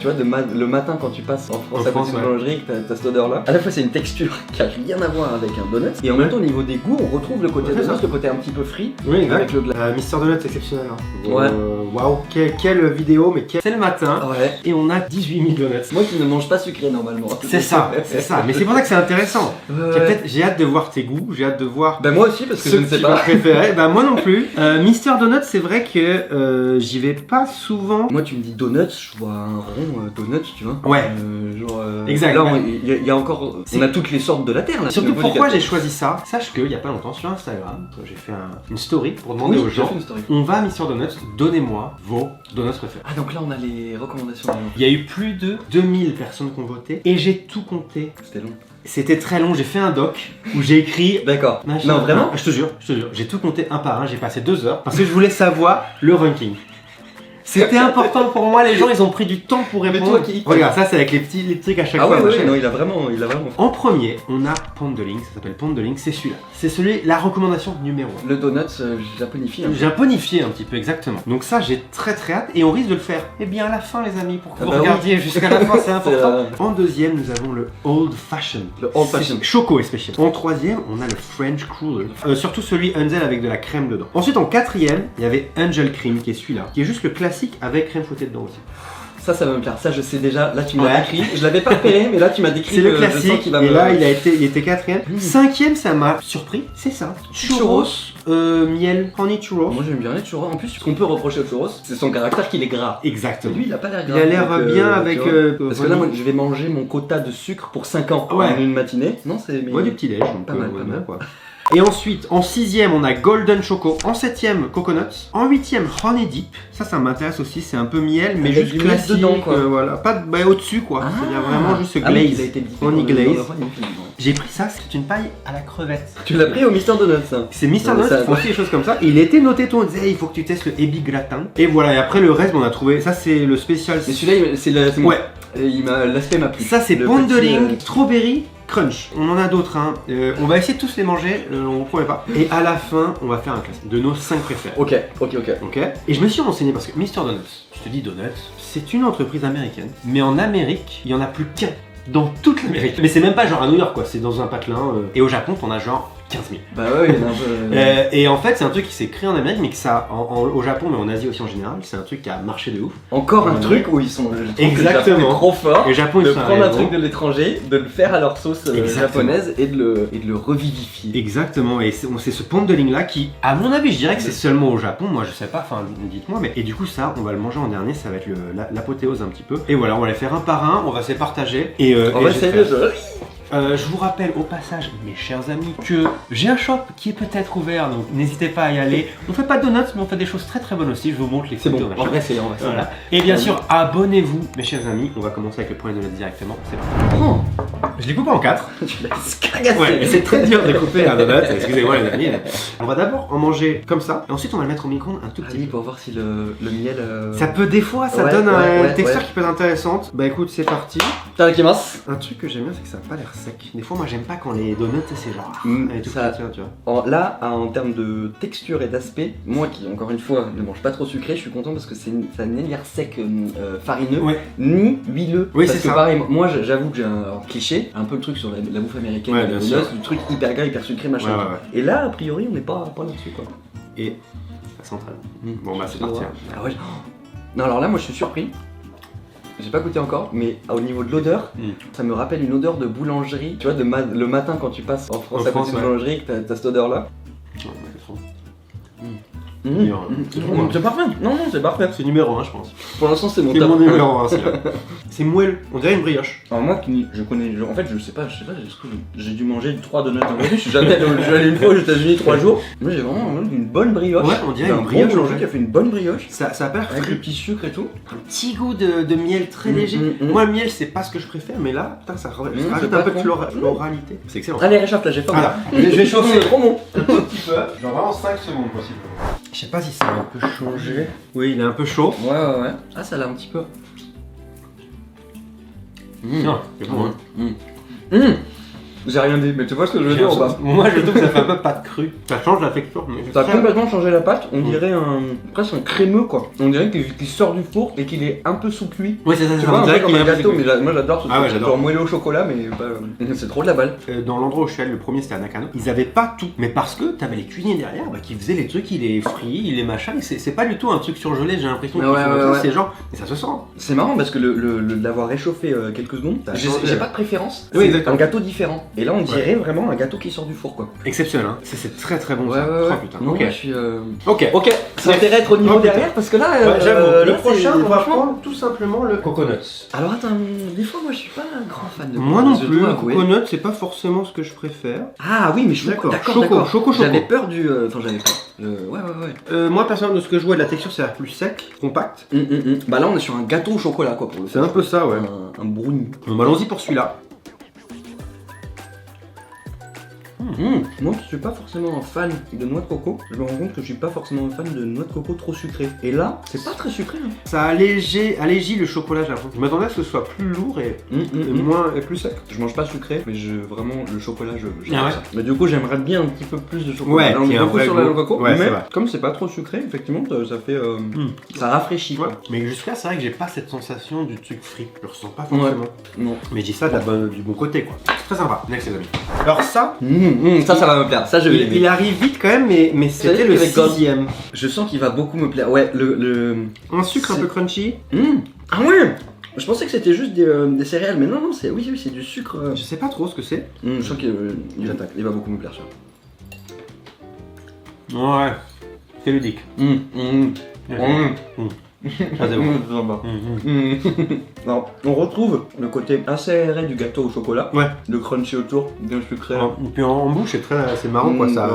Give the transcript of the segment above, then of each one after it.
Tu vois, le matin quand tu passes en France à côté de boulangerie, t'as cette odeur là. À la fois c'est une texture qui a rien à voir avec un donut, et en même temps au niveau des goûts on retrouve le côté donut, le côté un petit peu frit. Oui, exact. Avec le glace. Mister Donut c'est exceptionnel. Hein. Ouais. Waouh, quelle vidéo, mais c'est le matin. Ouais. Et on a 18 000 donuts. Moi qui ne mange pas sucré normalement. C'est ça, c'est ça. Mais c'est pour ça que c'est intéressant. J'ai hâte de voir tes goûts, j'ai hâte de voir. Bah moi aussi parce que je ne sais pas. Préféré. Bah moi non plus. Mister Donut, c'est vrai que j'y vais pas souvent. Moi tu me dis donuts, je vois un rond donut, tu vois. Ouais. Exact. Là il y a encore, on a toutes les sortes de la terre là. Surtout pourquoi j'ai choisi ça. Sache qu'il y a pas longtemps sur Instagram, j'ai fait une story pour demander aux gens. On va à Mister Donut, donnez-moi vos donuts préférés. Ah donc là on a les recommandations. Il y a eu plus de 2000 personnes qui ont voté et j'ai tout compté. C'était long. C'était très long, j'ai fait un doc où j'ai écrit. D'accord. Non vraiment. Je te jure, j'ai tout compté un par un, j'ai passé 2 heures parce que je voulais savoir le ranking. C'était important pour moi, les gens ils ont pris du temps pour répondre. Regarde, ça c'est avec les trucs à chaque fois. Ah ouais, non, il a vraiment. En premier, on a Pondeling, ça s'appelle Pondeling, c'est celui-là. C'est la recommandation numéro 1. Le donut japonifié. Japonifié un petit peu, exactement. Donc ça, j'ai très hâte et on risque de le faire. Eh bien à la fin les amis, pour que vous regardiez jusqu'à la fin, c'est important. En deuxième, nous avons le Old Fashion. Le Old Fashion. Choco et spécial. En troisième, on a le French Cruller. Surtout celui Hansel avec de la crème dedans. Ensuite, en quatrième, il y avait Angel Cream qui est celui-là, qui est juste le classique avec crème fouettée dedans aussi. Ça va me plaire, ça je sais déjà, là tu m'as décrit, je l'avais pas repéré mais là tu m'as décrit. C'est le classique, et là il était quatrième. Cinquième, ça m'a surpris, c'est ça. Churros, miel, honey churros. Moi j'aime bien les churros, en plus ce qu'on peut reprocher aux churros, c'est son caractère qu'il est gras. Exactement. Lui il a pas l'air gras. Il a l'air bien avec... Parce que là moi je vais manger mon quota de sucre pour 5 ans en une matinée. Non c'est... Moi du petit déj, donc pas mal quoi. Et ensuite, en sixième, on a Golden Choco. En septième, Coconuts. En huitième, Honey Dip. Ça m'intéresse aussi. C'est un peu miel, mais juste classique. Dedans, quoi. Voilà, pas au-dessus, quoi. C'est-à-dire vraiment juste glaze. Oui, il a été honey glaze. J'ai pris ça, c'est une paille à la crevette. Tu l'as pris au Mister Donut, ça. C'est Mister Donut, ils font aussi des choses comme ça. Et il était noté, on disait, il faut que tu testes le Ebi Gratin. Et voilà, et après le reste, on a trouvé. Ça, c'est le spécial. Mais celui-là, c'est ouais. L'aspect m'a plu. Ça, c'est Pondeling Strawberry Crunch. On en a d'autres, hein. On va essayer de tous les manger, on ne promet pas. Et à la fin, on va faire un classement de nos 5 préférés. Ok. Et je me suis renseigné parce que Mister Donuts, je te dis Donuts, c'est une entreprise américaine. Mais en Amérique, il n'y en a plus qu'un. Dans toute l'Amérique. Mais c'est même pas genre à New York, quoi. C'est dans un patelin. Et au Japon, t'en as genre 15 000. Bah ouais, il y en a un peu. Et en fait, c'est un truc qui s'est créé en Amérique, mais que ça, au Japon, mais en Asie aussi en général, c'est un truc qui a marché de ouf. Encore un truc où ils sont exactement trop forts. Et le Japon, de prendre un truc de l'étranger, de le faire à leur sauce japonaise et de le revivifier. Exactement. Et c'est ce Pondeling là qui, à mon avis, je dirais que c'est seulement au Japon. Moi, je sais pas. Enfin, dites-moi. Mais et du coup, ça, on va le manger en dernier. Ça va être l'apothéose un petit peu. Et voilà, on va les faire un par un. On va se les partager. Et on va essayer de. Je vous rappelle au passage, mes chers amis, que j'ai un shop qui est peut-être ouvert, donc n'hésitez pas à y aller. On fait pas de donuts, mais on fait des choses très très bonnes aussi. Je vous montre les photos. C'est bon, on va essayer. Voilà. Et bien sûr, abonnez-vous, mes chers amis. On va commencer avec le premier donut directement. C'est parti. Oh. Je l'ai coupé en 4. Tu l'as escagassé. Ouais, c'est très dur de couper un donut. Excusez-moi les amis. On va d'abord en manger comme ça, et ensuite on va le mettre au micro-ondes un tout petit peu pour voir si le miel. Ça peut des fois, ça donne une texture qui peut être intéressante. Bah écoute, c'est parti. Un truc que j'aime bien, c'est que ça n'a pas l'air sec. Des fois, moi j'aime pas quand les donuts, c'est genre. Ça, tu vois. Là, en termes de texture et d'aspect, moi qui, encore une fois, ne mange pas trop sucré, je suis content parce que ça n'est ni l'air sec farineux, ni huileux. Oui, parce c'est que ça. Pareil, moi j'avoue que j'ai un cliché, un peu le truc sur la bouffe américaine, bien sûr. du truc hyper gras, hyper sucré, machin. Et là, a priori, on n'est pas là-dessus, quoi. Et la centrale. Bon, bah c'est parti. Ah ouais. Non, alors là, moi je suis surpris. J'ai pas goûté encore, mais au niveau de l'odeur, ça me rappelle une odeur de boulangerie. Tu vois, le matin quand tu passes en France à côté de boulangerie, t'as cette odeur là. C'est parfait. Non, c'est parfait. C'est numéro 1, je pense. Pour l'instant, c'est mon top. C'est mon numéro 1, celui-là. C'est moelleux, on dirait une brioche. Alors moi, je connais, en fait, je sais pas, j'ai dû manger 3 donuts dans ma vie. Je suis allé une fois aux États-Unis 3 jours. Moi, j'ai vraiment une bonne brioche. Ouais, on dirait une brioche. Boulanger qui a fait une bonne brioche. Ça a pas l'air avec le petit sucre et tout. Un petit goût de miel très léger. Moi, le miel, c'est pas ce que je préfère, mais là, putain, ça rajoute un peu de floralité. C'est excellent. Allez, réchauffe là, j'ai faim. Voilà. Je vais chauffer. C'est trop bon. Un petit peu. Genre vraiment 5 secondes possible. Je sais pas si ça a un peu changé. Oui, il est un peu chaud. Ouais. Ah, ça l'a un petit peu. Non, c'est bon. J'ai rien dit, mais tu vois ce que je veux dire ou pas? Moi je trouve que ça fait un peu pâte crue. Ça change la texture. Mais Ça a complètement changé la pâte, on dirait presque un crémeux quoi. On dirait qu'il sort du four et qu'il est un peu sous-cuit. Ouais, c'est ça, Tu vois, on dirait comme un gâteau, mais moi j'adore ce Ah ouais, truc, j'adore. genre moelleux au chocolat, mais c'est trop de la balle. Dans l'endroit où je suis allé, le premier c'était à Nakano, ils avaient pas tout. Mais parce que t'avais les cuisiniers derrière qui faisaient les trucs, ils les frient, ils les machins. C'est pas du tout un truc surgelé, j'ai l'impression. Ouais. C'est genre. Et ça se sent. C'est marrant parce que l'avoir réchauffé quelques secondes, j'ai pas de préférence. Oui, C'est exactement. un gâteau différent. Et là on dirait vraiment un gâteau qui sort du four quoi. Exceptionnel, hein. C'est très très bon. Ouais, ça. ouais. Oh, putain. Non, Ok. moi, je suis. Ok. Ça m'intéresse être au niveau Oh, putain. derrière parce que là. Ouais, j'avoue. là, Le c'est- prochain, on va franchement- prendre tout simplement le coconut. Alors attends, des fois moi je suis pas un grand fan de Moi non je plus, dois le avouer. coconut c'est pas forcément ce que je préfère. Ah oui, mais D'accord. d'accord. Choco. J'avais peur du. Enfin, j'avais peur. Ouais. Moi personnellement de ce que je vois de la texture c'est plus sec, compact. Bah là on est sur un gâteau au chocolat quoi pour le C'est un peu ça, ouais. Un brownie. Bon, allons-y pour celui-là. Moi qui suis pas forcément un fan de noix de coco, je me rends compte que je suis pas forcément un fan de noix de coco trop sucrée. Et là, c'est pas très sucré. Hein. Ça allégit le chocolat, j'ai l'impression. Je m'attendais à ce que ce soit plus lourd et moins et plus sec. Je mange pas sucré, mais vraiment le chocolat, j'aime Ah ouais. ça. Mais du coup, j'aimerais bien un petit peu plus de chocolat. Ouais, là, on qui est est un beaucoup vrai sur la goût. noix de coco, Ouais, mais c'est vrai. comme c'est pas trop sucré, effectivement, ça fait. Ça rafraîchit Ouais. quoi. Mais jusque-là, c'est vrai que j'ai pas cette sensation du truc frit. Je le ressens pas forcément. Non. Mais je dis ça du bon côté quoi. C'est très sympa. Next les amis. Alors ça, Ça va me plaire. Ça, je vais il arrive vite quand même, mais c'était le avec God. 6ème. Je sens qu'il va beaucoup me plaire. Ouais, Un sucre un C'est- peu crunchy. Ah ouais. Je pensais que c'était juste des céréales, mais non, c'est c'est du sucre. Je sais pas trop ce que c'est. Je sens qu'il attaque. Il va beaucoup me plaire ça. Ouais. C'est ludique. Ah, c'est bon. Alors, on retrouve le côté assez aéré du gâteau au chocolat, Ouais. le crunchy autour, bien sucré. Et puis en bouche, c'est marrant quoi ça.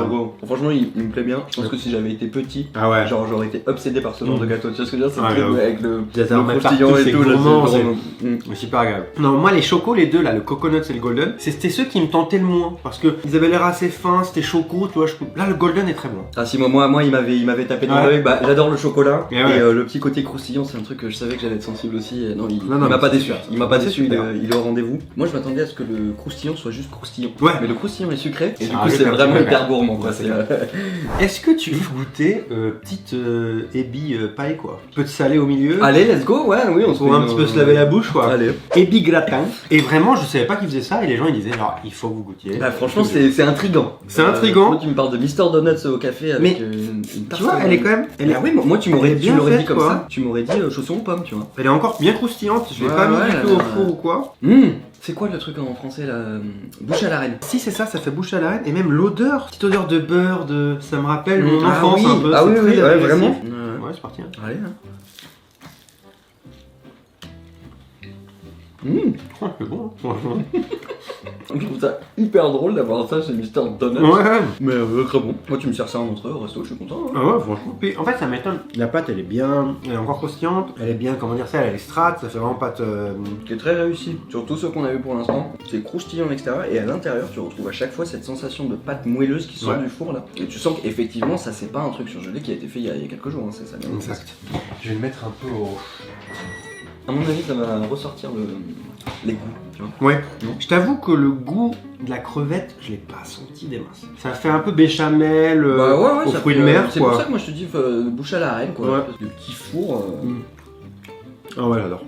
Franchement, il me plaît bien. Je pense que si j'avais été petit, Ah ouais. genre j'aurais été obsédé par ce genre de gâteau. Tu vois ce que je veux dire? C'est Ouais, le truc j'avoue. avec le Ça en met croustillant partout, et c'est tout. Là, gourmand, c'est vraiment- Mais c'est pas agréable. Non, moi les chocos, les deux là, le coconut et le golden, c'était ceux qui me tentaient le moins. Parce que ils avaient l'air assez fins, c'était choco, tu vois. Là, le golden est très bon. Ah si, moi il m'avait tapé dans Ouais. l'œil. Bah, j'adore le chocolat Et et ouais. le petit côté croustillant, c'est un truc que je savais que j'allais être sensible aussi. Et non, il Non, m'a mais pas c'est déçu. super. Il m'a pas C'est déçu. super. Il est au rendez-vous. Moi, je m'attendais à ce que le croustillant soit juste croustillant. Ouais. Mais le croustillant est sucré et Ça du coup rajoute c'est un petit vraiment peu, hyper ouais. gourmand quoi. Ouais, c'est Est-ce que tu veux goûter petite ébi paille quoi? Un peu de salé au milieu. Allez, let's go. Ouais, oui, on se Pour fait un petit peu se laver la bouche quoi. Allez. Ébi gratin. Et vraiment, je savais pas qu'ils faisaient ça et les gens ils disaient genre il faut que vous goûtiez. Bah, franchement, c'est intriguant. C'est intriguant. Moi, tu me parles de Mister Donuts au café avec Mais, une tarte. Tu vois, elle est quand même. Ah oui, moi tu m'aurais elle est bien dit faite, comme quoi. ça. Tu m'aurais dit chaussons aux pommes, tu vois. Elle est encore bien croustillante. Je l'ai Ouais, pas mis ouais, du tout au four ou quoi. C'est quoi le truc en français là? Bouche à la reine. Si c'est ça, ça fait bouche à la reine et même l'odeur, petite odeur de beurre, ça me rappelle mon enfance oui. un peu. Ah c'est oui, très oui, ouais, agressif. vraiment. Ouais, c'est parti. Hein. Allez. Oh, c'est bon, hein, franchement. Je trouve ça hyper drôle d'avoir ça chez Mister Donuts. Ouais. Mais très bon. Moi, tu me sers ça en entrée au resto, je suis content. Hein. Ah ouais, franchement. Puis en fait, ça m'étonne. La pâte, elle est encore croustillante. Elle est bien, comment dire ça, elle est strate. Ça fait vraiment pâte. Qui est très réussi. Sur tous ceux qu'on a eu pour l'instant, c'est croustillant à l'extérieur et à l'intérieur, tu retrouves à chaque fois cette sensation de pâte moelleuse qui sort Ouais. du four là. Et tu sens qu'effectivement, ça c'est pas un truc surgelé qui a été fait il y a quelques jours. Hein. C'est ça. Bien. Exact. Je vais le mettre un peu au. À mon avis, ça va ressortir les goûts. Tu vois. Ouais. Non. Je t'avoue que le goût de la crevette, je l'ai pas senti des masses. Ça fait un peu béchamel aux ça fruits fait, de mer, c'est quoi. pour ça que moi je te dis bouche à la reine, quoi. Ouais. Le petit four. Ah ouais, j'adore.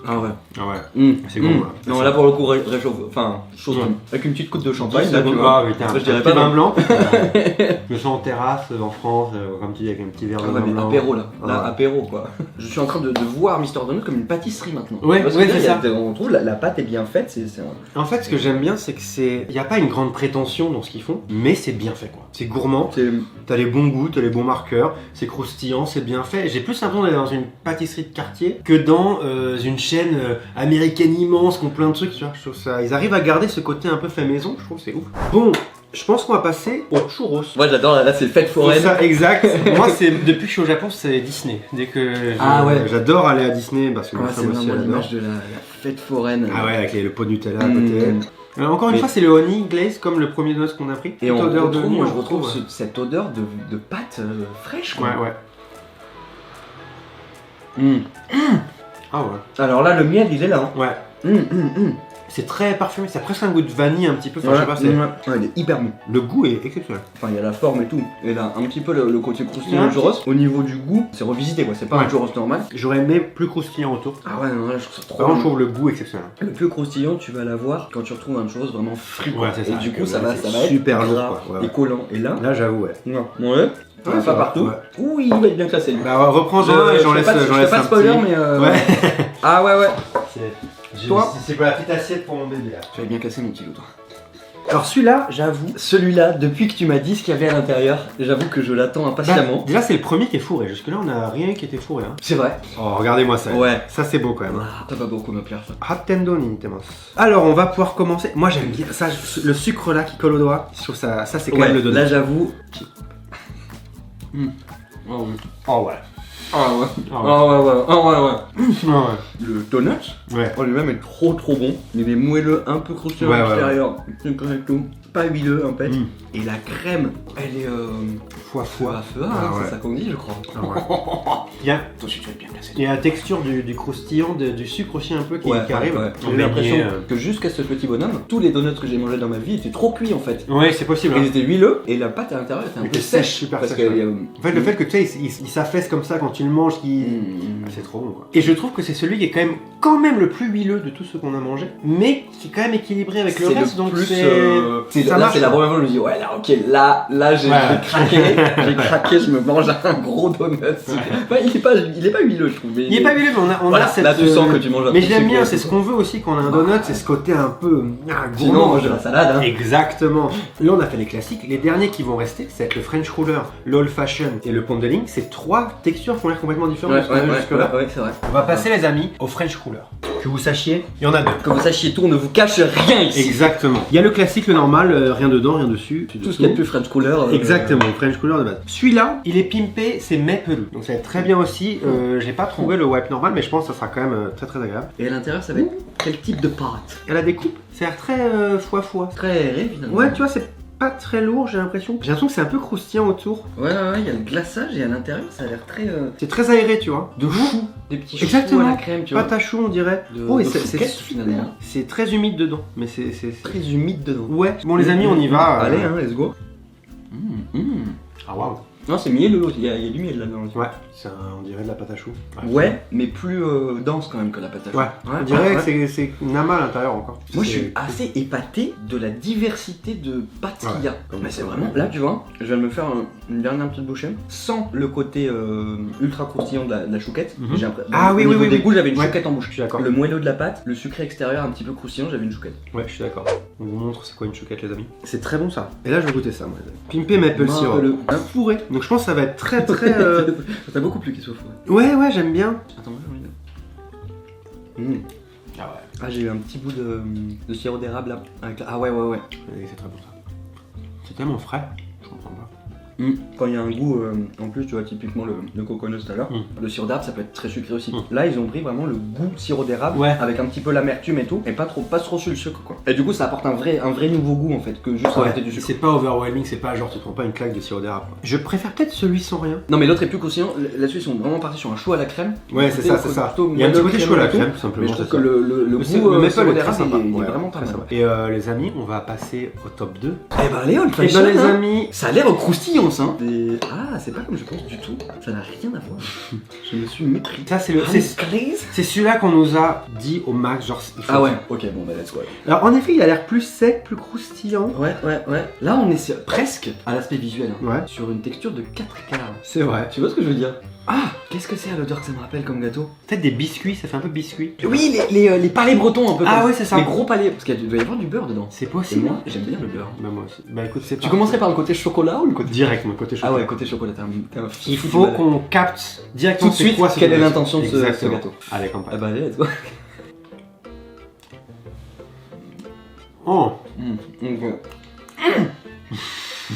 Ah ouais. Ah ouais. C'est bon, là. Non, là pour le coup, réchauffe. Enfin, chaud. Ouais. Avec une petite coupe de champagne, Ouais, là, tu vois. ah putain, Après, je dirais un pas petit vin non. blanc. Je me sens en terrasse en France, comme tu dis, avec un petit verre de Ah ouais, vin mais blanc. apéro là, Ouais. apéro quoi. Je suis en train de voir Mister Donut comme une pâtisserie maintenant. Ouais, Parce ouais, que là, c'est il y a- on trouve la pâte est bien faite, c'est un. En fait, ce que j'aime bien, c'est que il n'y a pas une grande prétention dans ce qu'ils font, mais c'est bien fait quoi. C'est gourmand, t'as les bons goûts, t'as les bons marqueurs, c'est croustillant, c'est bien fait. J'ai plus l'impression d'aller dans une pâtisserie de quartier que dans une chaîne américaine immense qui ont plein de trucs, tu vois. Je trouve ça, ils arrivent à garder ce côté un peu fait maison, je trouve que c'est ouf. Bon, je pense qu'on va passer au churros. Moi j'adore, là c'est fête C'est foraine. ça, exact. Moi, depuis que je suis au Japon, c'est Disney. Dès que Ah ouais. j'adore aller à Disney parce que Ouais, ma c'est femme aussi vraiment elle adore. l'image de la fête foraine. Ah ouais, avec le pot de Nutella à côté. Encore une Mais- fois, c'est le honey glaze comme le premier donut qu'on a pris. Et on Cette odeur de retrouve, honey, moi on je retrouve ouais. cette odeur de pâte fraîche quoi. Ouais, ouais. Ah ouais. Alors là le miel il est là. Hein. Ouais. C'est très parfumé, ça a presque un goût de vanille un petit peu. Enfin, je sais pas, ouais, il est hyper bon. Le goût est exceptionnel. Enfin, il y a la forme et tout. Et là, un petit peu le côté croustillant du churros. Au niveau du goût, c'est revisité quoi. C'est pas un churros normal. J'aurais aimé plus croustillant autour. Ah ouais, non, là, je trouve ça trop Vraiment, bon. je trouve le goût exceptionnel. Le plus croustillant, tu vas l'avoir quand tu retrouves un churros vraiment frit. Ouais, c'est ça. Et du coup, ça va être super lourd, gras quoi. Ouais, et collant. Et là, j'avoue, ouais. non. Ouais. Ouais, Pas partout. Ouais. Ouh, il va être bien classé. Lui. Bah, reprends-en et j'en laisse, je fais pas de spoiler, mais. Ouais. Ah ouais. Toi, c'est pas la petite assiette pour mon bébé là. Tu vas bien casser mon petit loup, toi. Alors celui-là, j'avoue, celui-là, depuis que tu m'as dit ce qu'il y avait à l'intérieur, j'avoue que je l'attends impatiemment. Bah, déjà, c'est le premier qui est fourré. Jusque-là, on a rien qui était fourré. Hein. C'est vrai. Oh, regardez-moi ça. Ouais. Ça, c'est beau quand même. Ah, ça va beaucoup me plaire ça. Attendo nintemos. Alors, on va pouvoir commencer. Moi, j'aime bien ça. Le sucre là qui colle au doigt. Je trouve ça c'est quand même le donut. Là, j'avoue. Oh oui. Oh ouais. Ah ouais. Le donut, en lui-même est trop bon. Il est moelleux, un peu croustillant à l'extérieur. C'est correct tout. Pas huileux en fait. Et la crème, elle est feu à feu, c'est ça qu'on dit je crois. Il y a la texture du croustillant, du sucre aussi un peu qui arrive. J'ai l'impression que jusqu'à ce petit bonhomme, tous les donuts que j'ai mangés dans ma vie étaient trop cuits en fait. Ouais, c'est possible. Ils étaient huileux et la pâte à l'intérieur était un peu sèche. Super parce sèche. que, en fait, le fait que tu sais, il s'affaisse comme ça quand tu le manges, c'est trop bon quoi. Et je trouve que c'est celui qui est quand même le plus huileux de tous ceux qu'on a mangé, mais qui est quand même équilibré avec le reste. Donc là, c'est la première fois que je me dis, ouais, là, ok, là, j'ai craqué, je me mange un gros donut. Enfin, il est pas huileux, je trouve. Il est pas huileux, mais on a cette. Là, tu sens que tu manges un Mais je l'aime bien, c'est ce qu'on veut aussi quand on a un donut, c'est ce côté un peu. Sinon, on mange de la salade. Exactement. Là, on a fait les classiques. Les derniers qui vont rester, c'est le French Ruler, l'Old Fashion et le Pondeling. C'est trois textures qui ont l'air complètement différentes. Ouais, c'est vrai. On va passer, les amis, au French Ruler. Que vous sachiez, il y en a deux. Que vous sachiez tout, on ne vous cache rien ici. Exactement. Il y a le classique, le normal, rien dedans, rien dessus. Tout ce qu'il y a de plus French Cooler. Exactement, French Cooler de base. Celui-là, il est pimpé, c'est maple. Donc ça va être très bien aussi. J'ai pas trouvé le wipe normal, mais je pense que ça sera quand même très agréable. Et à l'intérieur, ça va être quel type de pâte? Elle a des coupes, ça a l'air très foie. Très aéré finalement. Ouais, tu vois, c'est pas très lourd, j'ai l'impression. J'ai l'impression que c'est un peu croustillant autour. Ouais, il y a le glaçage et à l'intérieur, ça a l'air très. C'est très aéré, tu vois. De choux. Des petits choux exactement. à la crème, tu vois. Pâte à choux, on dirait. Finalement. C'est très humide dedans, mais c'est très humide dedans. Ouais. Bon, les amis, on y va. Allez, let's go. Ah waouh. Non, c'est mielleux l'autre, il y a du miel là-dedans. Ouais, on dirait de la pâte à choux. Ouais, mais plus dense quand même que la pâte à choux. Ouais, on dirait que c'est nama à l'intérieur encore. Moi je suis assez épaté de la diversité de pâtes qu'il y a. Mais c'est vraiment, là tu vois, je viens de me faire une dernière petite bouchée, sans le côté ultra croustillant de la chouquette. Ah oui, Des goûts, j'avais une chouquette en bouche. Je suis d'accord. Le moelleux de la pâte, le sucré extérieur un petit peu croustillant, j'avais une chouquette. Ouais, je suis d'accord. On vous montre c'est quoi une chouquette, les amis. C'est très bon ça. Et là, je vais goûter ça, moi. Pimpé maple syrup. Fourré. Donc je pense que ça va être très. T'as beaucoup plus qu'il soit fourré. Ouais, j'aime bien. Attends, j'ai envie de. Ah ouais. Ah, j'ai eu un petit bout de sirop d'érable là. Ah ouais. C'est très bon ça. C'est tellement frais. Je comprends pas. Quand il y a un goût, en plus, tu vois, typiquement le coconut tout à l'heure, le sirop d'érable ça peut être très sucré aussi. Là, ils ont pris vraiment le goût sirop d'érable avec un petit peu l'amertume et tout, et pas trop sur le sucre quoi. Et du coup, ça apporte un vrai nouveau goût en fait, que juste arrêter du sucre. C'est pas overwhelming, c'est pas genre tu prends pas une claque de sirop d'érable. Je préfère peut-être celui sans rien. Non, mais l'autre est plus croustillant. Là-dessus, ils sont vraiment partis sur un chou à la crème. Ouais, c'est ça. Il y a un petit côté chou à la crème, tout simplement. Mais je trouve que le goût sirop d'érable, il est vraiment pas mal. Et les amis, on va passer au top 2. Eh ben, Léon, les amis, ça a l'air croustillant ça. Ah, c'est pas comme je pense du tout. Ça n'a rien à voir. Je me suis mépris. Ça, c'est celui-là qu'on nous a dit au max, genre. Ah ouais, ok, bon, bah let's go. Alors, en effet, il a l'air plus sec, plus croustillant. Ouais. Là, on est presque à l'aspect visuel. Ouais. Sur une texture de 4 quarts. C'est vrai. Tu vois ce que je veux dire? Ah, qu'est-ce que c'est à l'odeur que ça me rappelle comme gâteau? Peut-être des biscuits, ça fait un peu biscuit. Oui, les palais bretons un peu. Ah ouais, c'est ça. Les gros palais, parce qu'il doit y avoir du beurre dedans. C'est possible. Et moi, j'aime bien le beurre. Bah moi aussi. Bah écoute, c'est Tu commencerais par le côté chocolat ou le côté direct, mon côté chocolat. Ah ouais, côté chocolat, t'es un Il faut qu'on capte directement tout de suite quelle est l'intention de ce gâteau. Allez, campagne. Ah bah allez, let's go. Oh.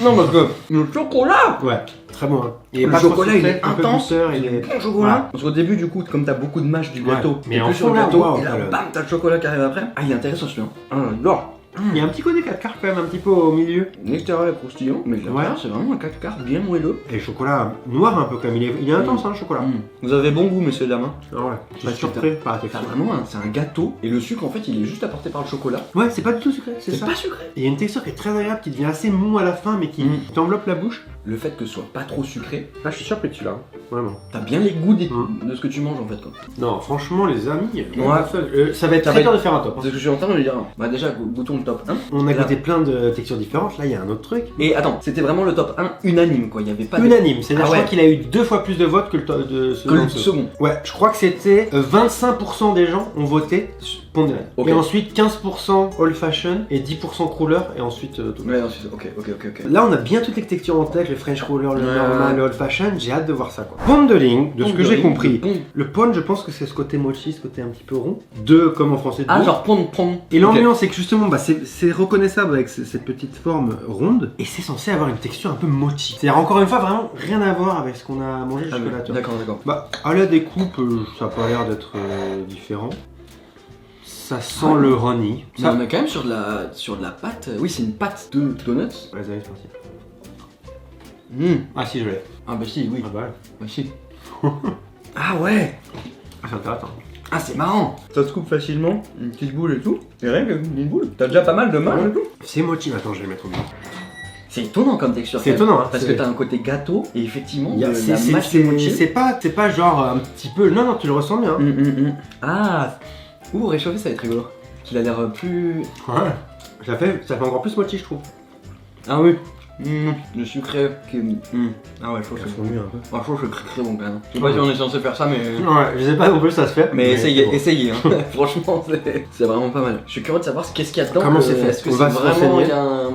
Non, parce que le chocolat. Ouais, très bon. Le chocolat il est intense, il est bon chocolat. Parce qu'au début du coup, comme t'as beaucoup de mâche du gâteau, mais en plus sur le fond, gâteau, là, et là bam, t'as le chocolat qui arrive après. Ah, il est intéressant celui-là. Ah, j'adore. Il y a un petit côté 4 quarts quand même, un petit peu au milieu. L'extérieur est croustillant, mais l'intérieur c'est vraiment un 4 quarts bien moelleux. Et le chocolat noir un peu quand même, il est intense le chocolat. Vous avez bon goût, messieurs dames. Ah ouais, je suis surpris par la texture. C'est un gâteau et le sucre en fait il est juste apporté par le chocolat. Ouais, c'est pas du tout sucré, c'est ça. Pas sucré. Il y a une texture qui est très agréable, qui devient assez mou à la fin, mais qui t'enveloppe la bouche. Le fait que ce soit pas trop sucré. Ah, je suis surpris de celui-là, vraiment. T'as bien les goûts de ce que tu manges en fait quoi. Non, franchement les amis, ça va être très dur de faire un top. C'est ce que je suis en train de me dire. Bah déjà goûtons le top 1. On a goûté plein de textures différentes, là il y a un autre truc. Et attends, c'était vraiment le top 1 unanime quoi, il y avait pas unanime, c'est-à-dire je crois qu'il a eu 2 fois plus de votes que le second. Ouais, je crois que c'était 25% des gens ont voté Pondéré. Okay. Et ensuite 15% Old Fashion et 10% Cruller et ensuite tout. Ouais, ensuite, ok. Là on a bien toutes les textures en tête, le French Roller, le normal, le Old Fashion, j'ai hâte de voir ça quoi. Pondering, de ce que j'ai compris, le pond je pense que c'est ce côté mochi, ce côté un petit peu rond, comme en français. Ah genre pond. Et l'ambiance c'est que justement bah, c'est reconnaissable avec cette petite forme ronde et c'est censé avoir une texture un peu mochi. C'est-à-dire encore une fois vraiment rien à voir avec ce qu'on a mangé jusque là. D'accord. Bah à la découpe ça a pas l'air d'être différent. Ça sent le honey. Ça... On est quand même sur de la pâte. Oui, c'est une pâte de donuts. Ouais, c'est parti. Ah si, je l'ai. Ah bah si, oui. Ah bah, bah si. Ah ouais. Ah c'est intéressant. Ah c'est marrant. Ça se coupe facilement, une petite boule et tout. Et rien qu'une boule. T'as déjà pas mal de marge et tout. C'est mochi. Attends, je vais le mettre au milieu. C'est étonnant comme texture. C'est étonnant, hein. Parce que t'as un côté gâteau et effectivement la mâche mochi. C'est pas genre un petit peu. Non, tu le ressens bien. Ah. Ouh, réchauffer ça va être rigolo. Qu'il a l'air plus... Ouais. Ça fait encore plus mochi je trouve. Ah oui. Le sucré qui... Ah ouais, je trouve que c'est mieux un peu. Je trouve que c'est très bon quand même. Je sais pas si on est censé faire ça mais... Ouais, je sais pas non plus ça se fait. Mais essayez hein. Franchement c'est vraiment pas mal. Je suis curieux de savoir qu'est-ce qu'il y a dedans. Comment c'est fait. Est-ce que c'est vraiment il y a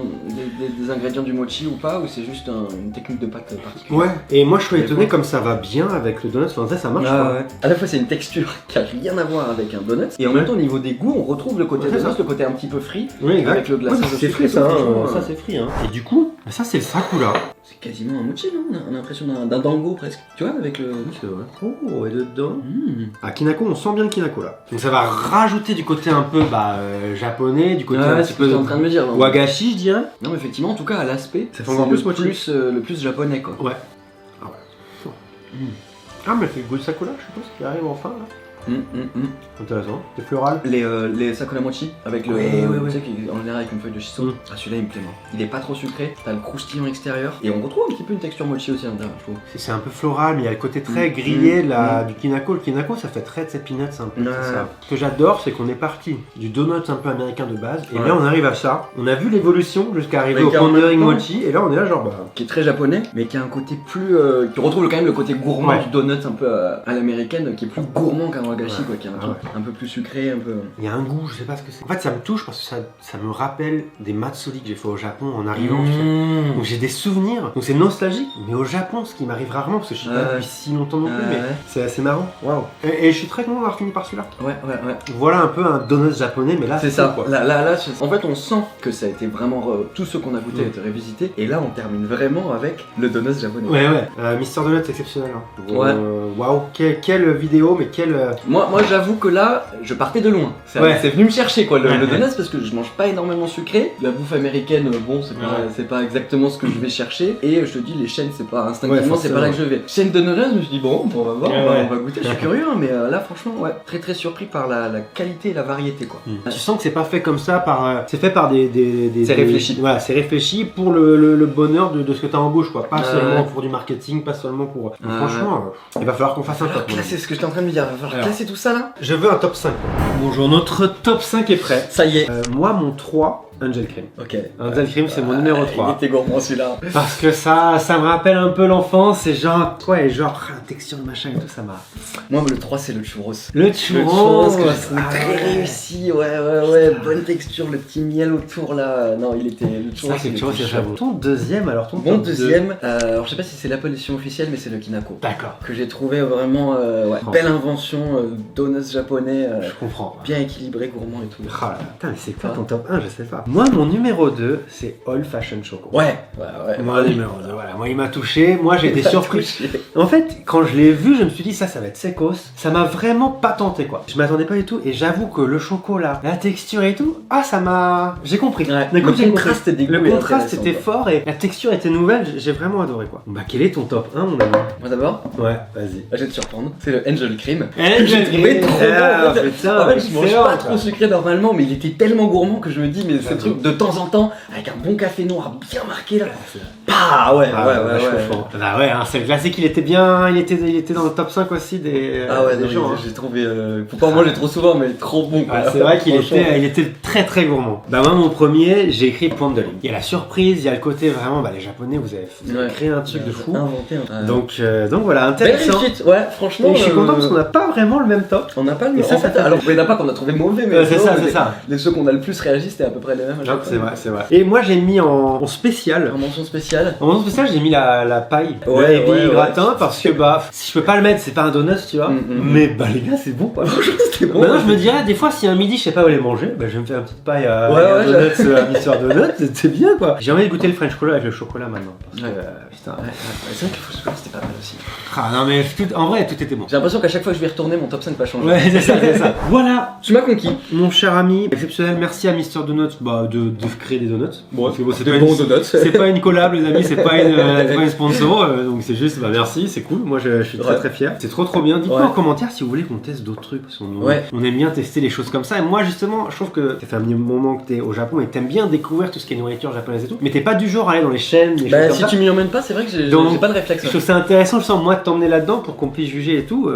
des ingrédients du mochi ou pas, ou c'est juste une technique de pâte particulière? Ouais. Et moi je suis étonné comme ça va bien avec le donut, enfin ça marche quoi. Ouais. À la fois c'est une texture qui a rien à voir avec un donut, et en même temps au niveau des goûts on retrouve le côté donut, le côté un petit peu frit, avec le glaçage c'est frit ça, ça c'est frit hein. Et du coup, ça c'est le sakura. C'est quasiment un mochi non? On a l'impression d'un dango presque, tu vois avec le... Oui c'est vrai. Oh et dedans Ah kinako, on sent bien le kinako là. Donc ça va rajouter du côté un peu japonais, du côté un petit peu en train de me dire, wagashi je dirais. Non mais effectivement en tout cas à l'aspect, ça fait encore plus le plus japonais quoi. Ouais. Ah ouais. Ah mais c'est le goût de sakura je suppose qui arrive enfin là. Intéressant. C'est floral. Les sakura mochi avec le... Tu sais en général avec une feuille de shiso. Ah celui-là il me plaît moi. Il est pas trop sucré, t'as le croustillant extérieur et on retrouve un petit peu une texture mochi aussi à l'intérieur je trouve. C'est un peu floral mais il y a le côté très grillé du kinako. Le kinako ça fait très peanuts un peu. Ça. Ce que j'adore c'est qu'on est parti du donut un peu américain de base et là on arrive à ça. On a vu l'évolution jusqu'à arriver au pondering mochi et là on est là genre qui est très japonais mais qui a un côté plus... Tu retrouves quand même le côté gourmand du donut un peu à l'américaine qui est plus gourmand qu'un wagashi quoi, qui est un truc un peu plus sucré, un peu... Il y a un goût, je sais pas ce que c'est. En fait ça me touche parce que ça me rappelle des matsuri que j'ai fait au Japon en arrivant. Donc j'ai des souvenirs, donc c'est nostalgique, mais au Japon ce qui m'arrive rarement parce que je suis pas depuis si longtemps non plus, mais c'est assez marrant. Waouh. Et je suis très content d'avoir fini par celui-là. Ouais. Voilà un peu un donut japonais, mais là c'est ça quoi. Là, en fait on sent que ça a été vraiment... tout ce qu'on a goûté a été révisité, et là on termine vraiment avec le donut japonais. Ouais. Mister Donut c'est exceptionnel. Waouh, quelle vidéo, mais quelle... Moi j'avoue que là, je partais de loin. C'est venu me chercher quoi, le donut, parce que je mange pas énormément sucré. La bouffe américaine, bon, c'est pas exactement ce que je vais chercher. Et je te dis, les chaînes, c'est pas instinctivement, c'est pas là que je vais. Chaîne de donuts, je me suis dit, bon, on va voir, on va goûter. Je suis curieux, hein, mais là, franchement, très surpris par la qualité et la variété quoi. Tu sens que c'est pas fait comme ça par. C'est fait par des. C'est réfléchi. Voilà, c'est réfléchi pour le bonheur de ce que t'as en bouche quoi. Pas seulement pour du marketing, pas seulement pour. Franchement, il va falloir qu'on fasse un top. C'est ce que j'étais en train de me dire, il va falloir classer tout ça là. Je veux un top 5. Bonjour, notre top 5 est prêt. Ça y est. Moi, mon 3, Angel Cream. Ok. Angel Cream, c'est mon numéro 3. Il était gourmand celui-là. Parce que ça me rappelle un peu l'enfance et genre, la texture de machin et tout, ça m'a... Moi, le 3, c'est le churros. Le churros, que je trouve très réussi, ouais, bonne texture, le petit miel autour là. Non, il était... Le churros, c'est le churros, j'avoue. Ton deuxième, alors ton Mon deuxième, alors je sais pas si c'est l'appellation officielle, mais c'est le kinako. D'accord. Que j'ai trouvé vraiment, belle invention, donuts japonais. Je comprends. comprends. Bien équilibré, gourmand et tout. Oh là là, putain, mais c'est quoi ton top 1? Je sais pas. Moi, mon numéro 2, c'est Old Fashion Choco. Ouais. Moi, numéro 2, voilà. Moi, il m'a touché. Moi, j'ai été surpris. En fait, quand je l'ai vu, je me suis dit, ça va être secos. Ça m'a vraiment pas tenté, quoi. Je m'attendais pas du tout. Et j'avoue que le chocolat, la texture et tout, ça m'a. J'ai compris. Ouais. Le contraste était Le contraste était fort et la texture était nouvelle. J'ai vraiment adoré, quoi. Bah, quel est ton top 1, mon ami? Moi d'abord? Ouais, vas-y. Je vais te surprendre. C'est le Angel Cream. J'ai trouvé trop bon. Putain, En fait, je mange pas trop sucré normalement, mais il était tellement gourmand que je me dis, mais ce truc de temps en temps, avec un bon café noir bien marqué là. Ouais. Bah ouais, c'est le classique, il était bien, il était dans le top 5 aussi des gens. J'ai trouvé, faut pas en manger trop souvent, mais trop bon quoi. C'est vrai qu'il était très très gourmand. Bah moi mon premier, j'ai écrit Pointe de Ligne. Il y a la surprise, il y a le côté vraiment, les japonais vous avez créé un truc de fou. Inventé. Donc voilà, intéressant. Ouais, franchement. Et je suis content parce qu'on n'a pas vraiment le même top. On n'a pas le même. Alors il n'y en a pas qu'on a trouvé mauvais, mais c'est ça. Les ceux qu'on a le plus réagi, c'était à peu près les mêmes. C'est vrai. Et moi j'ai mis en spécial. En mention spéciale. En mention spéciale, j'ai mis la paille, le heavy gratin, parce que si je peux pas le mettre, c'est pas un donut, tu vois. Mais les gars, c'est bon quoi. C'était bon. Maintenant, je me dirais, des fois, si un midi, je sais pas où aller manger, je vais me faire une petite paille à donuts, à Mister Donut, c'est bien quoi. J'ai envie de goûter le French Cola avec le chocolat maintenant. Parce que, putain. C'est vrai que le French Cola, c'était pas mal aussi. Non, mais en vrai, tout était bon. J'ai l'impression qu'à chaque fois que je vais retourner, mon top 5 va changer. Ouais, c'est ça. Voilà. Tu m'as conquis. Mon cher ami, exceptionnel, merci à Mister Donuts de créer des donuts. Bon, c'est pas bons donuts. C'est pas une collab, les amis, c'est pas une sponsor, donc c'est juste, merci, c'est cool. Moi, je suis très fier. C'est trop bien. Dites-moi en commentaire si vous voulez qu'on teste d'autres trucs, parce qu'on aime bien tester les choses comme ça. Et moi, justement, je trouve que ça fait un moment que t'es au Japon et que t'aimes bien découvrir tout ce qui est nourriture japonaise et tout. Mais t'es pas du genre à aller dans les chaînes, les choses comme ça. Si tu m'y emmènes pas, c'est vrai que j'ai pas de réflexe. Je trouve ça intéressant, je sens moi de t'emmener là-dedans pour qu'on puisse juger et tout.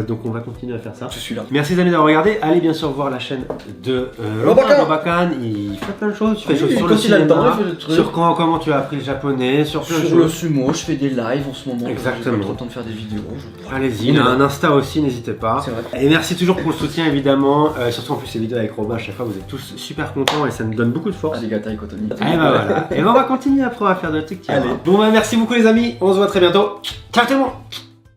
Donc on va continuer à faire ça. Je suis là. Merci les amis d'avoir regardé. Allez bien sûr voir la chaîne de Robakan. Il fait plein de choses. Tu fais des choses sur le cinéma, sur comment tu as appris le japonais, sur plein de choses. Sur le sumo, je fais des lives en ce moment. Exactement. J'ai pas trop le temps de faire des vidéos. Allez-y, il a un Insta aussi, n'hésitez pas. C'est vrai. Et merci toujours pour le soutien évidemment. Surtout en plus ces vidéos avec Robin, à chaque fois vous êtes tous super contents et ça me donne beaucoup de force. Arigatai Kotoni. Et voilà. Et on va continuer après, on va faire de trucs. Allez. Bon merci beaucoup les amis, on se voit très bientôt. Ciao tout le monde.